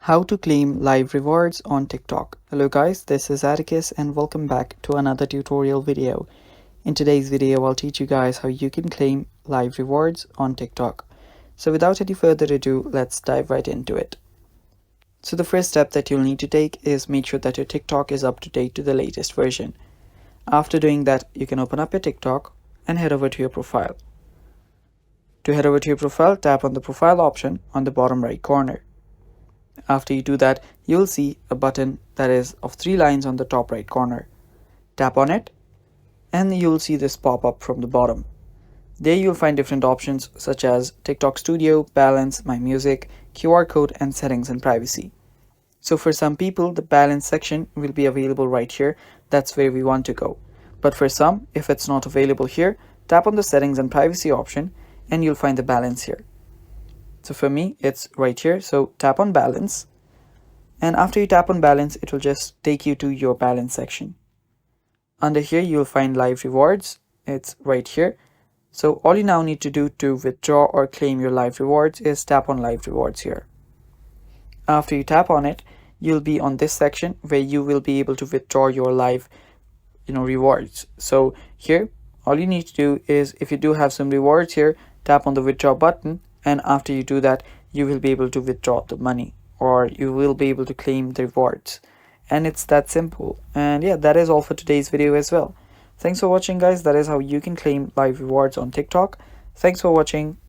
How to claim live rewards on TikTok. Hello guys, this is Atticus and welcome back to another tutorial video. In today's video, I'll teach you guys how you can claim live rewards on TikTok. So without any further ado, let's dive right into it. So the first step that you'll need to take is make sure that your TikTok is up to date to the latest version. After doing that, you can open up your TikTok and head over to your profile. To head over to your profile, tap on the profile option on the bottom right corner. After you do that, you'll see a button that is of 3 lines on the top right corner. Tap on it and you'll see this pop up from the bottom. There you'll find different options such as TikTok Studio, Balance, My Music, QR code and settings and privacy. So for some people, the balance section will be available right here. That's where we want to go. But for some, if it's not available here, tap on the settings and privacy option and you'll find the balance here. So for me, it's right here. So tap on balance. And after you tap on balance, it will just take you to your balance section. Under here, you'll find live rewards. It's right here. So all you now need to do to withdraw or claim your live rewards is tap on live rewards here. After you tap on it, you'll be on this section where you will be able to withdraw your live rewards. So here, all you need to do is, if you do have some rewards here, tap on the withdraw button. And after you do that, you will be able to withdraw the money, or you will be able to claim the rewards. And it's that simple. And yeah, that is all for today's video as well. Thanks for watching guys. That is how you can claim live rewards on TikTok. Thanks for watching.